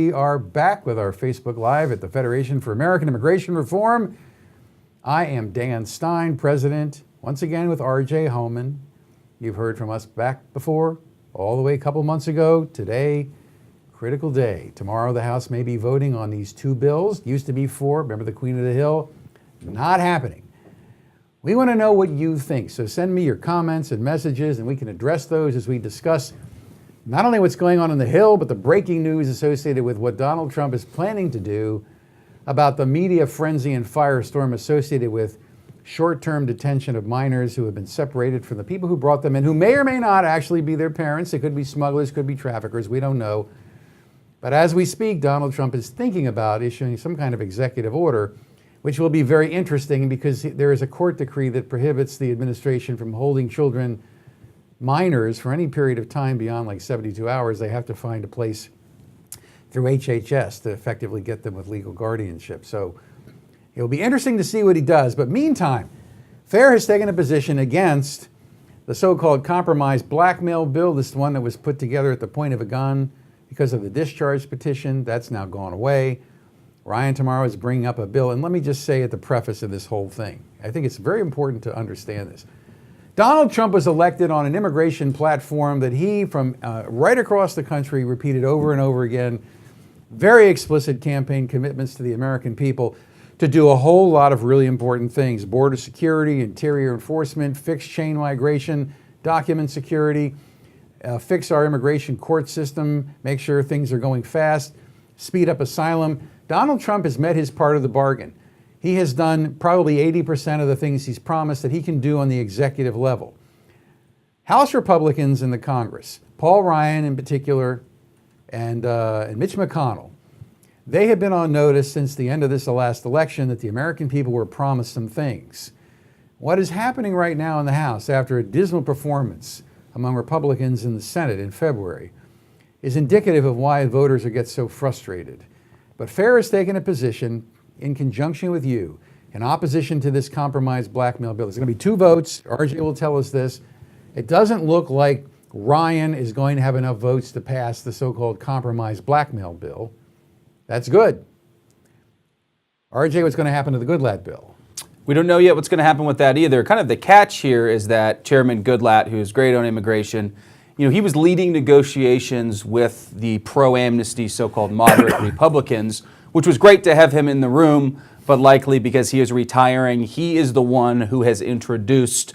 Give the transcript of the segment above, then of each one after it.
we are back with our Facebook Live at the Federation for American Immigration Reform. I am Dan Stein, president, once again with R.J. Hauman. You've heard from us back before, all the way a couple months ago. Today, critical day. Tomorrow the House may be voting on these two bills. Used to be 4, remember the Queen of the Hill? Not happening. We want to know what you think, so send me your comments and messages and we can address those as we discuss not only what's going on the Hill, but the breaking news associated with what Donald Trump is planning to do about the media frenzy and firestorm associated with short-term detention of minors who have been separated from the people who brought them in, who may or may not actually be their parents. It could be smugglers, could be traffickers, we don't know. But as we speak, Donald Trump is thinking about issuing some kind of executive order, which will be very interesting because there is a court decree that prohibits the administration from holding children, minors, for any period of time beyond like 72 hours. They have to find a place through HHS to effectively get them with legal guardianship. So it'll be interesting to see what he does. But meantime, FAIR has taken a position against the so-called compromise blackmail bill. This is one that was put together at the point of a gun because of the discharge petition. That's now gone away. Ryan tomorrow is bringing up a bill. And let me just say at the preface of this whole thing, I think it's very important to understand this. Donald Trump was elected on an immigration platform that he, from right across the country, repeated over and over again, very explicit campaign commitments to the American people to do a whole lot of really important things: border security, interior enforcement, fix chain migration, document security, fix our immigration court system, make sure things are going fast, speed up asylum. Donald Trump has met his part of the bargain. He has done probably 80% of the things he's promised that he can do on the executive level. House Republicans in the Congress, Paul Ryan in particular, and Mitch McConnell, they have been on notice since the end of this last election that the American people were promised some things. What is happening right now in the House after a dismal performance among Republicans in the Senate in February is indicative of why voters get so frustrated. But FAIR has taken a position in conjunction with you in opposition to this compromise blackmail bill. There's going to be 2 votes. RJ will tell us this. It doesn't look like Ryan is going to have enough votes to pass the so-called compromise blackmail bill. That's good. RJ, what's going to happen to the Goodlatte bill? We don't know yet what's going to happen with that either. Kind of the catch here is that Chairman Goodlatte, who's great on immigration, he was leading negotiations with the pro-amnesty so-called moderate Republicans, which was great to have him in the room, but likely because he is retiring, he is the one who has introduced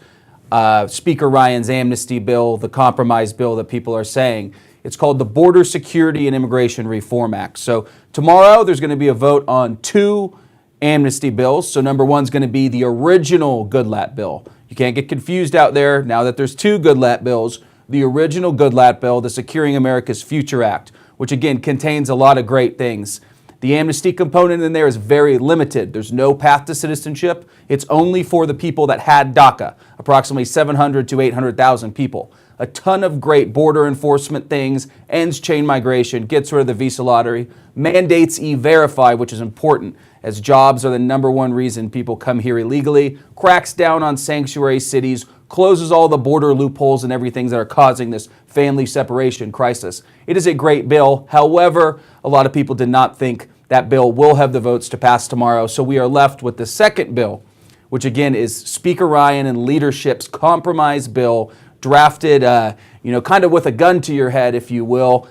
Speaker Ryan's amnesty bill, the compromise bill that people are saying. It's called the Border Security and Immigration Reform Act. So tomorrow there's going to be a vote on 2 amnesty bills. So number 1 is going to be the original Goodlatte bill. You can't get confused out there now that there's 2 Goodlatte bills. The original Goodlatte bill, the Securing America's Future Act, which again contains a lot of great things. The amnesty component in there is very limited. There's no path to citizenship. It's only for the people that had DACA, approximately 700 to 800,000 people. A ton of great border enforcement things, ends chain migration, gets rid of the visa lottery, mandates E-Verify, which is important, as jobs are the number 1 reason people come here illegally, cracks down on sanctuary cities, closes all the border loopholes and everything that are causing this family separation crisis. It is a great bill. However, a lot of people did not think that bill will have the votes to pass tomorrow. So we are left with the second bill, which again is Speaker Ryan and leadership's compromise bill, drafted, kind of with a gun to your head, if you will,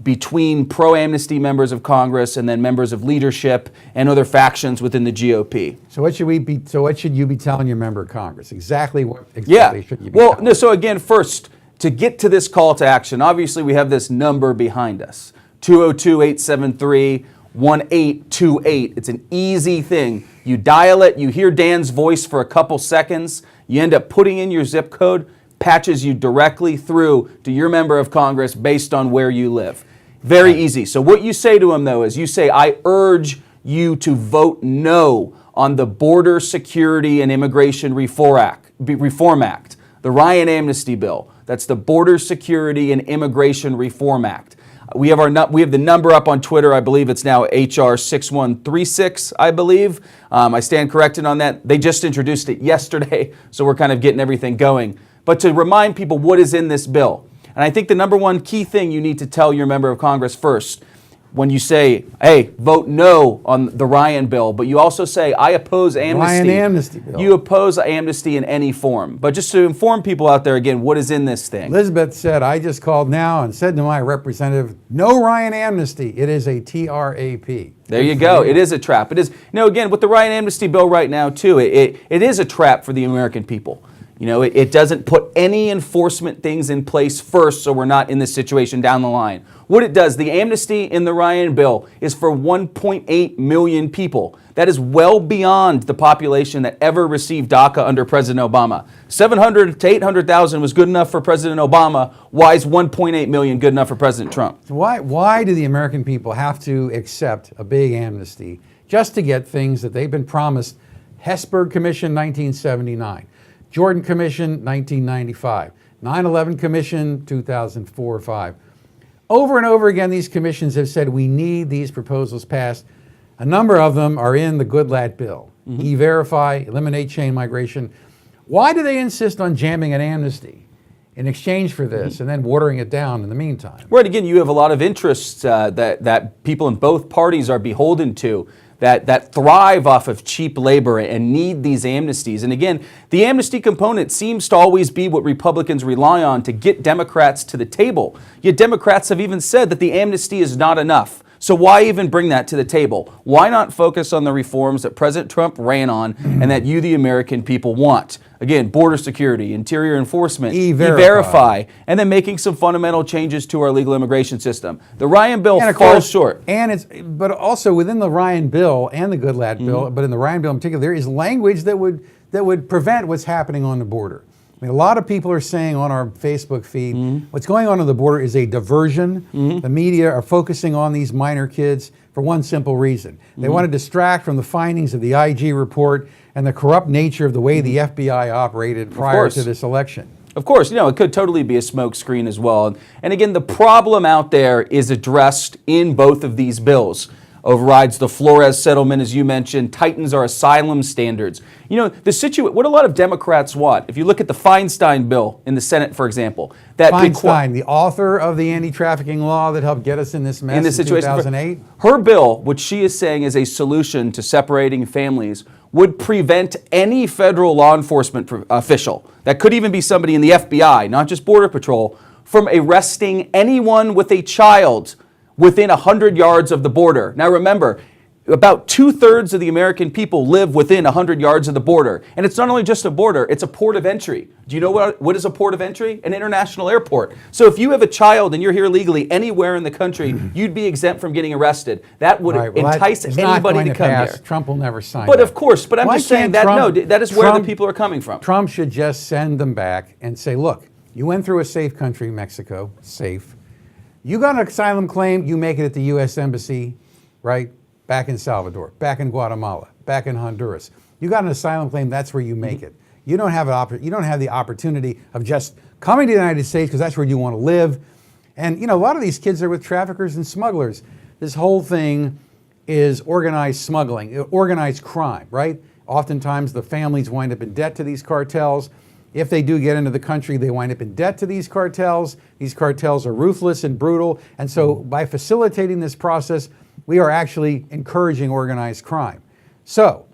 between pro-amnesty members of Congress and then members of leadership and other factions within the GOP. So what should you be telling your member of Congress? Exactly what should you be telling? Well, so again, first, to get to this call to action, obviously we have this number behind us, 202-873-1828. It's an easy thing. You dial it, you hear Dan's voice for a couple seconds, you end up putting in your zip code, patches you directly through to your member of Congress based on where you live. Very easy. So what you say to him, though, is you say, I urge you to vote no on the Border Security and Immigration Reform Act, the Ryan Amnesty Bill. That's the Border Security and Immigration Reform Act. We have the number up on Twitter. I believe it's now HR 6136, I believe. I stand corrected on that. They just introduced it yesterday, so we're kind of getting everything going. But to remind people what is in this bill, and I think the number 1 key thing you need to tell your member of Congress first, when you say, hey, vote no on the Ryan bill, but you also say, I oppose amnesty. Ryan amnesty bill. You oppose amnesty in any form. But just to inform people out there again, what is in this thing? Elizabeth said, I just called now and said to my representative, no Ryan amnesty. It is a TRAP. There you go. It is a trap. It is, again, with the Ryan amnesty bill right now, too, it is a trap for the American people. It doesn't put any enforcement things in place first, so we're not in this situation down the line. What it does, the amnesty in the Ryan bill is for 1.8 million people. That is well beyond the population that ever received DACA under President Obama. 700 to 800,000 was good enough for President Obama. Why is 1.8 million good enough for President Trump? Why do the American people have to accept a big amnesty just to get things that they've been promised? Hesburgh Commission, 1979. Jordan Commission, 1995. 9/11 Commission, 2004-5. Over and over again, these commissions have said we need these proposals passed. A number of them are in the Goodlatte bill. E-Verify, eliminate chain migration. Why do they insist on jamming an amnesty in exchange for this and then watering it down in the meantime? Right, again, you have a lot of interests that people in both parties are beholden to, that thrive off of cheap labor and need these amnesties. And again, the amnesty component seems to always be what Republicans rely on to get Democrats to the table. Yet Democrats have even said that the amnesty is not enough. So why even bring that to the table? Why not focus on the reforms that President Trump ran on and that you, the American people, want? Again, border security, interior enforcement, E-Verify, and then making some fundamental changes to our legal immigration system. The Ryan bill falls short. But also within the Ryan bill and the Goodlatte bill, but in the Ryan bill in particular, there is language that would prevent what's happening on the border. I mean, a lot of people are saying on our Facebook feed, what's going on the border is a diversion. The media are focusing on these minor kids for one simple reason. They want to distract from the findings of the IG report and the corrupt nature of the way the FBI operated prior to this election. Of course, it could totally be a smokescreen as well. And again, the problem out there is addressed in both of these bills. Overrides the Flores settlement, as you mentioned, tightens our asylum standards. What a lot of Democrats want, if you look at the Feinstein bill in the Senate, for example. Feinstein, the author of the anti-trafficking law that helped get us in this mess in 2008? Her bill, which she is saying is a solution to separating families, would prevent any federal law enforcement official, that could even be somebody in the FBI, not just Border Patrol, from arresting anyone with a child within 100 yards of the border. Now remember, about 2/3 of the American people live within 100 yards of the border. And it's not only just a border, it's a port of entry. Do you know what is a port of entry? An international airport. So if you have a child and you're here legally anywhere in the country, you'd be exempt from getting arrested. That would entice anybody to come here. Trump will never sign But that. of course, but I'm just saying that, that is where the people are coming from. Trump should just send them back and say, look, you went through a safe country, Mexico, safe. You got an asylum claim, you make it at the U.S. Embassy, right? Back in Salvador, back in Guatemala, back in Honduras. You got an asylum claim, that's where you make it. You don't have the opportunity of just coming to the United States because that's where you want to live. And a lot of these kids are with traffickers and smugglers. This whole thing is organized smuggling, organized crime, right? Oftentimes the families wind up in debt to these cartels. If they do get into the country, they wind up in debt to these cartels. These cartels are ruthless and brutal. And so by facilitating this process, we are actually encouraging organized crime. So,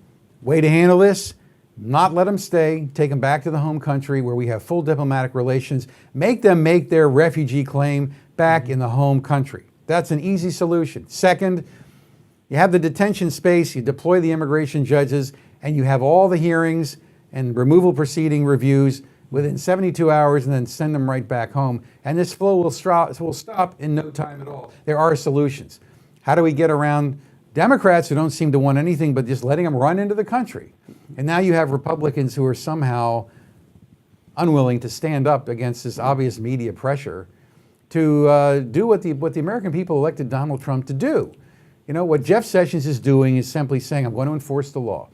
way to handle this, not let them stay, take them back to the home country where we have full diplomatic relations, make them make their refugee claim back in the home country. That's an easy solution. Second, you have the detention space, you deploy the immigration judges, and you have all the hearings and removal proceeding reviews within 72 hours and then send them right back home. And this flow will stop in no time at all. There are solutions. How do we get around Democrats who don't seem to want anything but just letting them run into the country? And now you have Republicans who are somehow unwilling to stand up against this obvious media pressure to do what the American people elected Donald Trump to do. What Jeff Sessions is doing is simply saying, I'm going to enforce the law.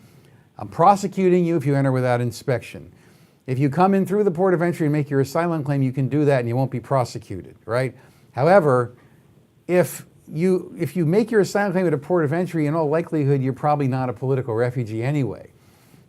I'm prosecuting you if you enter without inspection. If you come in through the port of entry and make your asylum claim, you can do that and you won't be prosecuted, right? However, if you make your asylum claim at a port of entry, in all likelihood, you're probably not a political refugee anyway.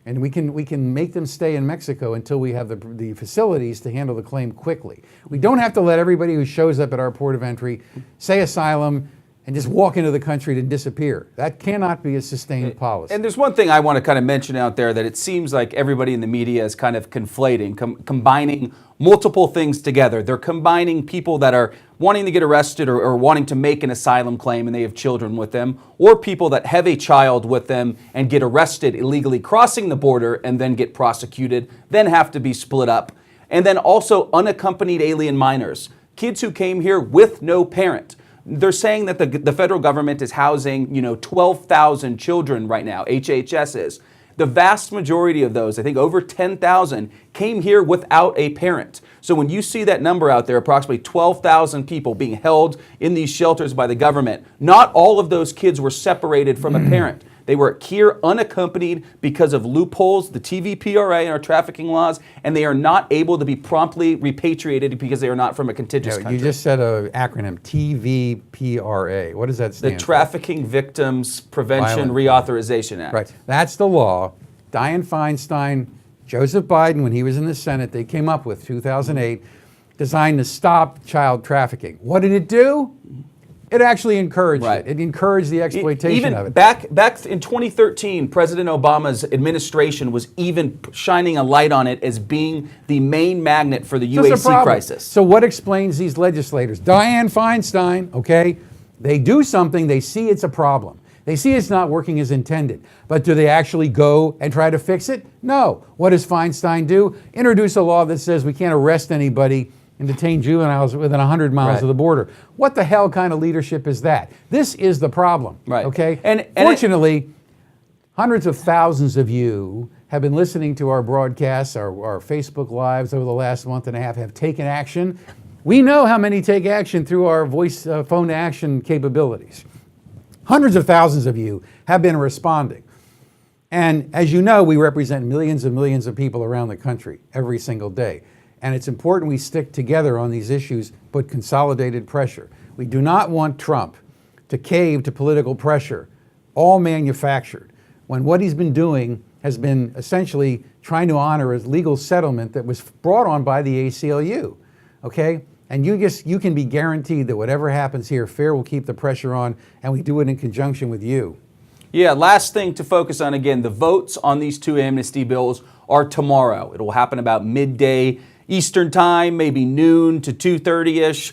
And we can make them stay in Mexico until we have the facilities to handle the claim quickly. We don't have to let everybody who shows up at our port of entry say asylum and just walk into the country to disappear. That cannot be a sustained policy. And there's one thing I want to kind of mention out there that it seems like everybody in the media is kind of conflating, combining multiple things together. They're combining people that are wanting to get arrested or wanting to make an asylum claim and they have children with them, or people that have a child with them and get arrested illegally crossing the border and then get prosecuted, then have to be split up. And then also unaccompanied alien minors, kids who came here with no parent. They're saying that the federal government is housing, 12,000 children right now, HHS is. The vast majority of those, I think over 10,000, came here without a parent. So when you see that number out there, approximately 12,000 people being held in these shelters by the government, not all of those kids were separated from a parent. They were here unaccompanied because of loopholes, the TVPRA and our trafficking laws, and they are not able to be promptly repatriated because they are not from a contiguous country. You just said an acronym, TVPRA. What does that stand for? The Trafficking Victims Prevention Reauthorization Act. Right. That's the law. Dianne Feinstein, Joseph Biden, when he was in the Senate, they came up with 2008, designed to stop child trafficking. What did it do? It actually encouraged it. It encouraged the exploitation of it. Back in 2013, President Obama's administration was even shining a light on it as being the main magnet for the UAC crisis. So what explains these legislators? Dianne Feinstein, okay, they do something, they see it's a problem. They see it's not working as intended. But do they actually go and try to fix it? No. What does Feinstein do? Introduce a law that says we can't arrest anybody and detain juveniles within 100 miles of the border. What the hell kind of leadership is that? This is the problem, okay? And fortunately, hundreds of thousands of you have been listening to our broadcasts, our Facebook Lives over the last month and a half, have taken action. We know how many take action through our voice phone to action capabilities. Hundreds of thousands of you have been responding. And as you know, we represent millions and millions of people around the country every single day. And it's important we stick together on these issues, put consolidated pressure. We do not want Trump to cave to political pressure, all manufactured, when what he's been doing has been essentially trying to honor a legal settlement that was brought on by the ACLU, okay? And you can be guaranteed that whatever happens here, FAIR will keep the pressure on, and we do it in conjunction with you. Yeah, last thing to focus on, again, the votes on these two amnesty bills are tomorrow. It will happen about midday Eastern time, maybe noon to 2:30-ish.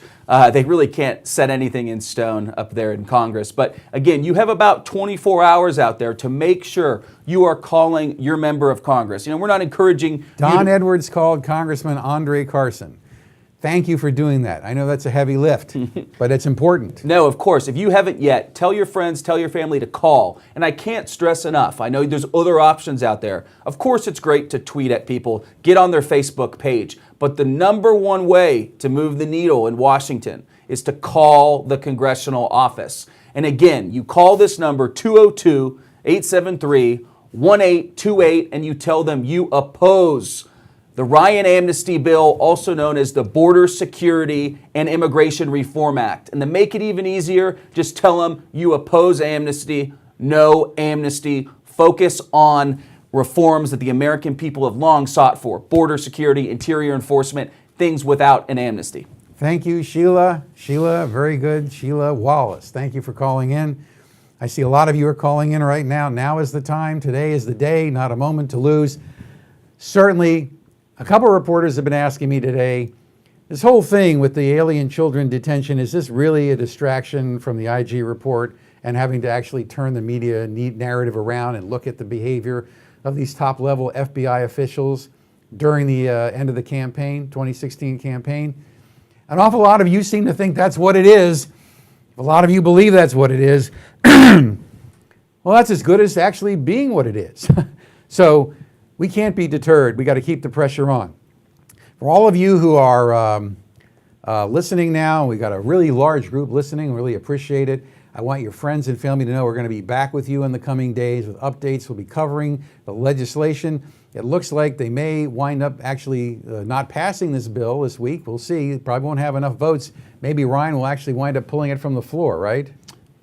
They really can't set anything in stone up there in Congress. But again, you have about 24 hours out there to make sure you are calling your member of Congress. We're not encouraging... Don Edwards called Congressman Andre Carson. Thank you for doing that. I know that's a heavy lift, but it's important. No, of course. If you haven't yet, tell your friends, tell your family to call. And I can't stress enough, I know there's other options out there. Of course, it's great to tweet at people, get on their Facebook page. But the number one way to move the needle in Washington is to call the congressional office. And again, you call this number 202-873-1828 and you tell them you oppose the Ryan Amnesty Bill, also known as the Border Security and Immigration Reform Act. And to make it even easier, just tell them you oppose amnesty, no amnesty, focus on reforms that the American people have long sought for: border security, interior enforcement, things without an amnesty. Thank you, Sheila. Sheila, very good. Sheila Wallace, thank you for calling in. I see a lot of you are calling in right now. Now is the time. Today is the day, not a moment to lose. Certainly, a couple of reporters have been asking me today, this whole thing with the alien children detention, is this really a distraction from the IG report and having to actually turn the media narrative around and look at the behavior of these top-level FBI officials during the end of the campaign, 2016 campaign? An awful lot of you seem to think that's what it is. A lot of you believe that's what it is. Well, that's as good as actually being what it is. So we can't be deterred. We got to keep the pressure on. For all of you who are listening now, we got a really large group listening, really appreciate it. I want your friends and family to know we're going to be back with you in the coming days with updates. We'll be covering the legislation. It looks like they may wind up actually not passing this bill this week. We'll see. Probably won't have enough votes. Maybe Ryan will actually wind up pulling it from the floor, right?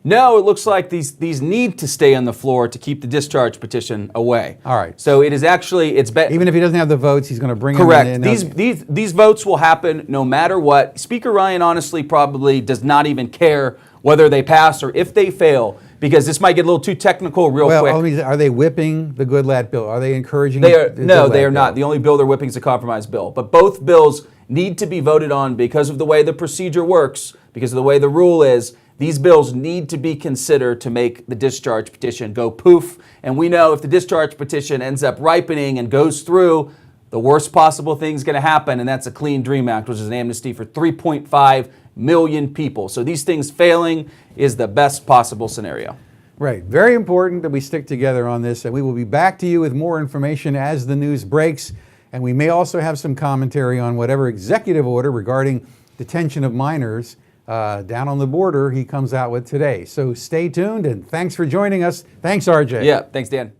No, it looks like these need to stay on the floor to keep the discharge petition away. All right. So it is actually, even if he doesn't have the votes, he's going to bring correct. them in. These votes will happen no matter what. Speaker Ryan honestly probably does not even care whether they pass or if they fail, because this might get a little too technical real quick. Well, are they whipping the Goodlatte bill? Are they encouraging They are, the no, Goodlatte they are bill? not. The only bill they're whipping is a compromise bill. But both bills need to be voted on because of the way the procedure works, because of the way the rule is. These bills need to be considered to make the discharge petition go poof. And we know if the discharge petition ends up ripening and goes through, the worst possible thing is going to happen, and that's a Clean Dream Act, which is an amnesty for 3.5 million people. So these things failing is the best possible scenario. Right. Very important that we stick together on this, and we will be back to you with more information as the news breaks. And we may also have some commentary on whatever executive order regarding detention of minors down on the border he comes out with today. So stay tuned, and thanks for joining us. Thanks, RJ. Yeah, thanks, Dan.